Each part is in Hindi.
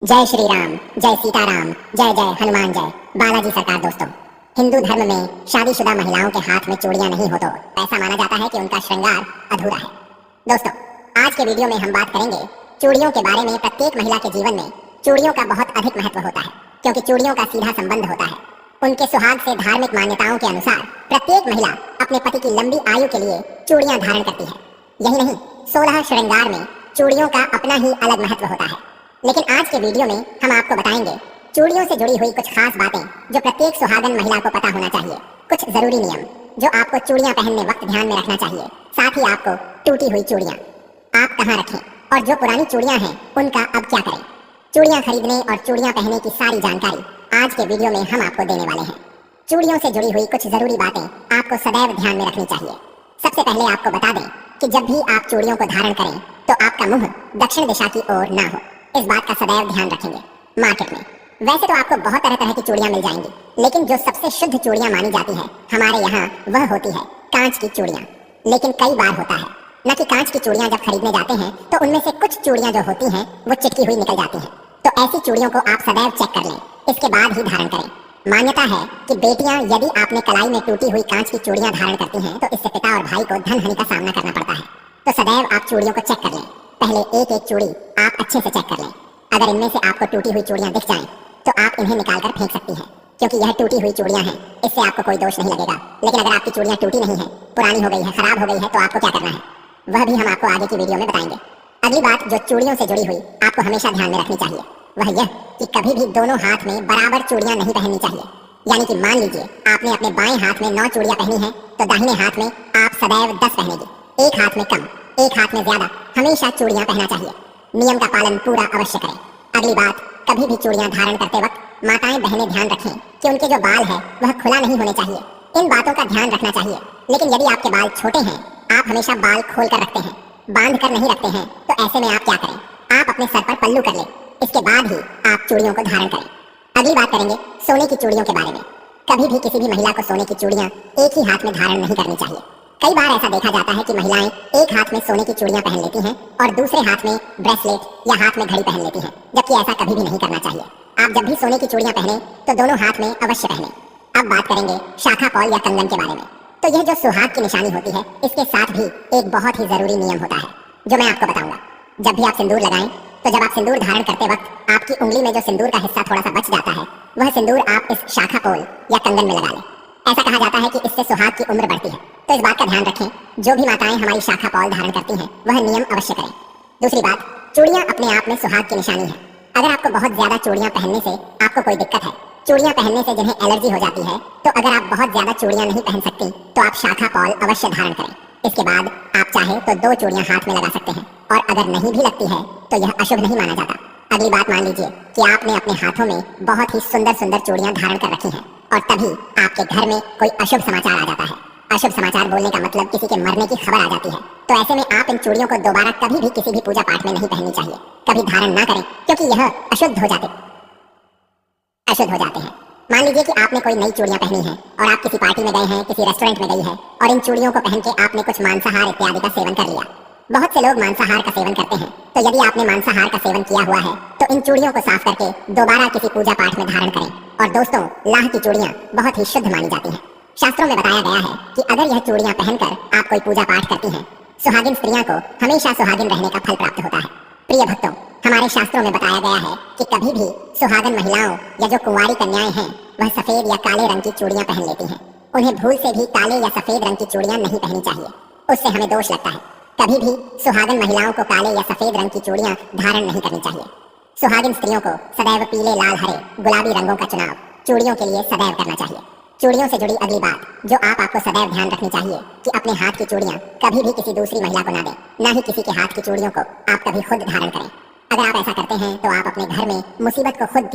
जय श्री राम, जय सीताराम, जय जय हनुमान, जय बालाजी सरकार। दोस्तों, हिंदू धर्म में शादीशुदा महिलाओं के हाथ में चूड़ियां नहीं हो तो ऐसा माना जाता है कि उनका श्रृंगार अधूरा है। दोस्तों, आज के वीडियो में हम बात करेंगे चूड़ियों के बारे में। प्रत्येक महिला के जीवन में चूड़ियों का बहुत अधिक महत्व होता है, क्योंकि चूड़ियों का सीधा संबंध होता है उनके सुहाग से। धार्मिक मान्यताओं के अनुसार प्रत्येक महिला अपने पति की लंबी आयु के लिए चूड़ियां धारण करती है। यही नहीं, 16 श्रृंगार में चूड़ियों का अपना ही अलग महत्व होता है। लेकिन आज के वीडियो में हम आपको बताएंगे चूड़ियों से जुड़ी हुई कुछ खास बातें जो प्रत्येक सुहागन महिला को पता होना चाहिए। कुछ जरूरी नियम जो आपको चूड़ियां पहनने वक्त ध्यान में रखना चाहिए। साथ ही आपको टूटी हुई चूड़ियां आप कहां रखें और जो पुरानी चूड़ियां हैं उनका अब क्या करें। चूड़ियां खरीदने और चूड़ियां पहनने की सारी जानकारी आज के वीडियो में हम आपको देने वाले हैं। चूड़ियों से जुड़ी हुई कुछ जरूरी बातें आपको सदैव ध्यान में रखनी चाहिए। सबसे पहले आपको बता दें कि जब भी आप चूड़ियों को धारण करें तो आपका मुंह दक्षिण दिशा की ओर ना हो। इस बात का सदैव ध्यान रखेंगे। मार्केट में वैसे तो आपको बहुत तरह तरह की चूड़ियां मिल जाएंगी, लेकिन जो सबसे शुद्ध चूड़ियां मानी जाती है हमारे यहाँ वह होती है कांच की चूड़ियां। लेकिन कई बार होता है न कि कांच की चूड़ियां जब खरीदने जाते हैं तो उनमें से कुछ चूड़ियां जो होती हैं वो चिटकी हुई निकल जाती हैं। तो ऐसी चूड़ियों को आप सदैव चेक कर लें, इसके बाद ही धारण करें। मान्यता है कि बेटियां यदि आपने कलाई में टूटी हुई कांच की चूड़ियां धारण करती हैं तो इससे पिता और भाई को धन हानि का सामना करना पड़ता है। तो सदैव आप चूड़ियों को चेक कर लें। पहले एक एक चूड़ी आप अच्छे से चेक कर लें। अगर इनमें से आपको टूटी हुई चूड़ियां दिख जाएं तो आप इन्हें निकालकर फेंक सकती हैं, क्योंकि यह टूटी हुई चूड़ियां हैं, इससे आपको कोई दोष नहीं लगेगा। लेकिन अगर आपकी चूड़ियां टूटी नहीं है, पुरानी हो गई है, खराब हो गई है, तो आपको क्या करना है वह भी हम आपको आगे की वीडियो में बताएंगे। अगली बात जो चूड़ियों से जुड़ी हुई आपको हमेशा ध्यान में रखनी चाहिए वह यह कि कभी भी दोनों हाथ में बराबर चूड़ियां नहीं पहननी चाहिए। यानी कि मान लीजिए आपने अपने बाएं हाथ में 9 चूड़ियां पहनी हैं तो दाहिने हाथ में आप सदैव 10 पहनेगी। एक हाथ में कम, एक हाथ में ज्यादा हमेशा चूड़ियां पहनना चाहिए। नियम का पालन पूरा अवश्य करें। अगली बात, कभी भी चूड़ियां धारण करते वक्त माताएं बहनें ध्यान रखें कि उनके जो बाल है वह खुला नहीं होने चाहिए। इन बातों का ध्यान रखना चाहिए। लेकिन यदि आपके बाल छोटे हैं, आप हमेशा बाल खोल कर रखते हैं, बांध कर नहीं रखते हैं, तो ऐसे में आप क्या करें, आप अपने सर पर पल्लू कर लें, इसके बाद ही आप चूड़ियों को धारण करें। अगली बात करेंगे सोने की चूड़ियों के बारे में। कभी भी किसी भी महिला को सोने की चूड़ियां एक ही हाथ में धारण नहीं करनी चाहिए। कई बार ऐसा देखा जाता है कि महिलाएं एक हाथ में सोने की चूड़ियां पहन लेती हैं और दूसरे हाथ में ब्रेसलेट या हाथ में घड़ी पहन लेती हैं, जबकि ऐसा कभी भी नहीं करना चाहिए। आप जब भी सोने की चूड़ियां पहने तो दोनों हाथ में अवश्य पहने। अब बात करेंगे शाखा पॉल या कंगन के बारे में। तो यह जो सुहाग की निशानी होती है, इसके साथ भी एक बहुत ही जरूरी नियम होता है जो मैं आपको बताऊंगा। जब भी आप सिंदूर लगाएं तो जब आप सिंदूर धारण करते वक्त आपकी उंगली में जो सिंदूर का हिस्सा थोड़ा सा बच जाता है, वह सिंदूर आप इस शाखा पॉल या कंगन में लगा लें। ऐसा कहा जाता है कि इससे सुहाग की उम्र बढ़ती है। तो इस बात का ध्यान रखें, जो भी माताएं हमारी शाखा पॉल धारण करती हैं वह नियम अवश्य करें। दूसरी बात, चूड़ियां अपने आप में सुहाग की निशानी है। अगर आपको बहुत ज्यादा चूड़ियां पहनने से आपको कोई दिक्कत है, चूड़ियां पहनने से जिन्हें एलर्जी हो जाती है, तो अगर आप बहुत ज्यादा चूड़ियां नहीं पहन सकती तो आप शाखा पॉल अवश्य धारण करें। इसके बाद आप चाहे तो 2 चूड़ियां हाथ में लगा सकते हैं, और अगर नहीं भी लगती है तो यह अशुभ नहीं माना जाता। अगली बात, मान लीजिए कि आपने अपने हाथों में बहुत ही सुंदर सुंदर चूड़ियां धारण कर रखी हैं और तभी आपके घर में कोई अशुभ समाचार आ जाता है। अशुभ समाचार बोलने का मतलब किसी के मरने की खबर आ जाती है। तो ऐसे में आप इन चूड़ियों को दोबारा कभी भी किसी भी पूजा पाठ में नहीं पहननी चाहिए। कभी धारण ना करें, क्योंकि यह अशुद्ध हो जाते हैं। मान लीजिए कि आपने कोई नई चूड़ियां पहनी हैं और आप किसी पार्टी में गए हैं, किसी रेस्टोरेंट में गई हैं और इन चूड़ियों को पहन के आपने कुछ मांसाहार इत्यादि का सेवन कर लिया। बहुत से लोग मांसाहार का सेवन करते हैं, तो यदि आपने मांसाहार का सेवन किया हुआ है तो इन चूड़ियों को साफ करके दोबारा किसी पूजा पाठ में धारण करें। और दोस्तों, लाह की चूड़ियां बहुत ही शुद्ध मानी जाती हैं। शास्त्रों में बताया गया है कि अगर यह चूड़ियां पहनकर आप कोई पूजा पाठ करती हैं, सुहागिन स्त्रियों को हमेशा सुहागिन रहने का फल प्राप्त होता है। प्रिय भक्तों, हमारे शास्त्रों में बताया गया है कि कभी भी सुहागन महिलाओं या जो कुंवारी कन्याएं हैं वह सफेद या काले रंग की चूड़ियां पहन लेती हैं। उन्हें भूल से भी काले या सफेद रंग की चूड़ियां नहीं पहननी चाहिए, उससे हमें दोष लगता है। कभी भी सुहागन महिलाओं को काले या सफेद रंग की चूड़ियां धारण नहीं करनी चाहिए। सुहागिन स्त्रियों को सदैव पीले, लाल, हरे, गुलाबी रंगों का चुनाव चूड़ियों के लिए सदैव करना चाहिए। चूड़ियों से जुड़ी अगली बात जो आपको सदैव ध्यान रखनी चाहिए कि अपने हाथ की चूड़ियां कभी भी किसी दूसरी महिला को ना दें, ना ही किसी के हाथ की चूड़ियों को आप कभी खुद धारण करें। अगर आप ऐसा करते हैं तो आप अपने घर में मुसीबत को खुद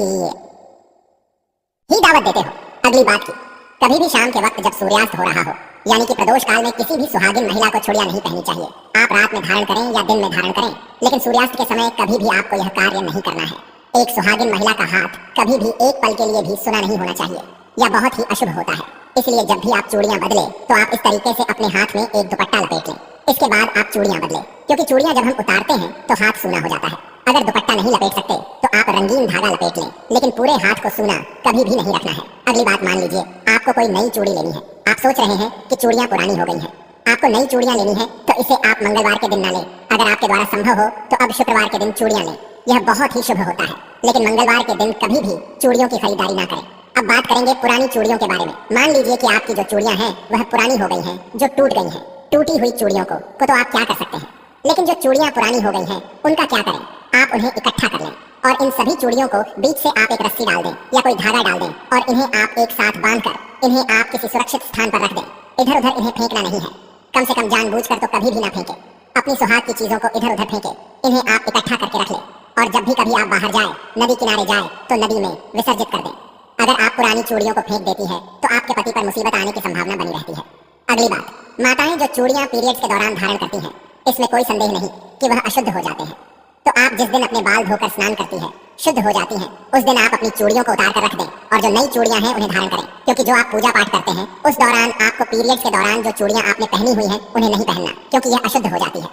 ही दावत देते हो। अगली बात की, कभी भी शाम के वक्त जब सूर्यास्त हो रहा हो, यानी कि प्रदोष काल में किसी भी सुहागिन महिला को चूड़ियां नहीं पहननी चाहिए। आप रात में धारण करें या दिन में धारण करें, लेकिन सूर्यास्त के समय कभी भी आपको यह कार्य नहीं करना है। एक सुहागिन महिला का हाथ कभी भी एक पल के लिए भी सुना नहीं होना चाहिए, यह बहुत ही अशुभ होता है। इसलिए जब भी आप चूड़ियां बदले तो आप इस तरीके से अपने हाथ में एक दुपट्टा लपेट लें। इसके बाद आप चूड़ियां बदलें, क्योंकि चूड़ियां जब हम उतारते हैं तो हाथ सूना हो जाता है। अगर दुपट्टा नहीं लपेट सकते तो आप रंगीन धागा लपेट लें, लेकिन पूरे हाथ को सूना कभी भी नहीं रखना है। अगली बात, मान लीजिए आपको कोई नई चूड़ी लेनी है। आप सोच रहे हैं कि चूड़ियां पुरानी हो गई हैं, आपको नई चूड़ियां लेनी है, तो इसे आप मंगलवार के दिन ना लें। अगर आपके द्वारा संभव हो तो अब शुक्रवार के दिन चूड़ियां लें, यह बहुत ही शुभ होता है। लेकिन मंगलवार के दिन कभी भी चूड़ियों की खरीदारी ना करें। अब बात करेंगे पुरानी चूड़ियों के बारे में। मान लीजिए कि आपकी जो चूड़ियां हैं वह पुरानी हो गई हैं, जो टूट गई हैं। टूटी हुई चूड़ियों को तो आप क्या कर सकते हैं, लेकिन जो चूड़ियां पुरानी हो गई हैं उनका क्या करें? आप उन्हें इकट्ठा कर लें और इन सभी चूड़ियों को बीच से आप एक रस्सी डाल दें या कोई धागा डाल दें और इन्हें आप एक साथ बांधकर इन्हें आप किसी सुरक्षित स्थान पर रख दें। इधर उधर इन्हें फेंकना नहीं है, कम से कम जानबूझकर तो कभी भी ना फेंके। अपनी सुहाग की चीजों को इधर उधर फेंके, इन्हें आप इकट्ठा करके रख लें और जब भी कभी आप बाहर जाए, नदी किनारे जाए तो नदी में विसर्जित कर दें। अगर आप पुरानी चूड़ियों को फेंक देती है तो आपके पति पर मुसीबत आने की संभावना बनी रहती है। अगली बात, माताएं जो चूड़ियां पीरियड्स के दौरान धारण करती हैं, इसमें कोई संदेह नहीं कि वह अशुद्ध हो जाते हैं। तो आप जिस दिन अपने बाल धोकर स्नान करती है, शुद्ध हो जाती हैं, उस दिन आप अपनी चूड़ियों को उतार कर रख दें और जो नई चूड़ियां हैं उन्हें धारण करें। क्योंकि जो आप पूजा पाठ करते हैं उस दौरान आपको पीरियड्स के दौरान जो चूड़ियां आपने पहनी हुई हैं उन्हें नहीं पहनना, क्योंकि यह अशुद्ध हो जाती है।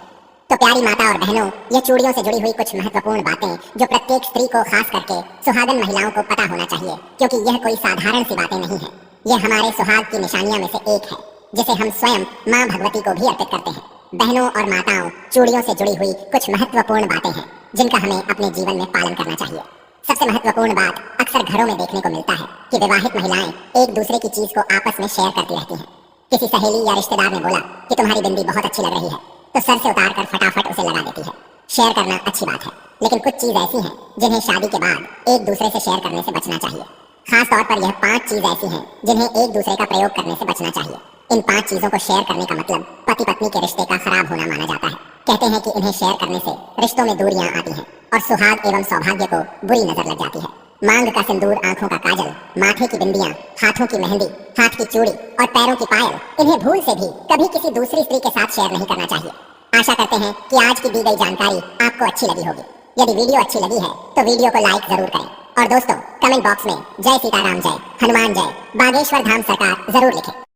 तो प्यारी माता और बहनों, यह चूड़ियों से जुड़ी हुई कुछ महत्वपूर्ण बातें जो प्रत्येक स्त्री को खास करके सुहागन महिलाओं को पता होना चाहिए, क्योंकि यह कोई साधारण सी बातें नहीं है। यह हमारे सुहाग की निशानियों में से एक है, जिसे हम स्वयं माँ भगवती को भी अर्पित करते हैं। बहनों और माताओं, चूड़ियों से जुड़ी हुई कुछ महत्वपूर्ण बातें हैं जिनका हमें अपने जीवन में पालन करना चाहिए। सबसे महत्वपूर्ण बात अक्सर घरों में देखने को मिलता है कि विवाहित महिलाएं एक दूसरे की चीज को आपस में शेयर करती रहती हैं। किसी सहेली या रिश्तेदार ने बोला कि तुम्हारी बिंदी बहुत अच्छी लग रही है, तो सर से उतारकर फटाफट उसे लगा देती है। शेयर करना अच्छी बात है, लेकिन कुछ चीज ऐसी हैं जिन्हें शादी के बाद एक दूसरे से शेयर करने से बचना चाहिए। खास तौर पर यह 5 चीज ऐसी हैं जिन्हें एक दूसरे का प्रयोग करने से बचना चाहिए। इन 5 चीजों को शेयर करने का मतलब पति पत्नी के रिश्ते का खराब होना माना जाता है। कहते हैं कि इन्हें शेयर करने से रिश्तों में दूरियां आती हैं और सुहाग एवं सौभाग्य को बुरी नजर लग जाती है। मांग का सिंदूर, आंखों का काजल, माथे की बिंदियां, हाथों की मेहंदी, हाथ की चूड़ी और पैरों की पायल, इन्हें भूल से भी कभी किसी दूसरी स्त्री के साथ शेयर नहीं करना चाहिए। आशा करते हैं कि आज की दी गई जानकारी आपको अच्छी लगी होगी। यदि वीडियो अच्छी लगी है तो वीडियो को लाइक जरूर करें और दोस्तों कमेंट बॉक्स में जय सीताराम, जय हनुमान, जय बागेश्वर धाम सरकार जरूर लिखें।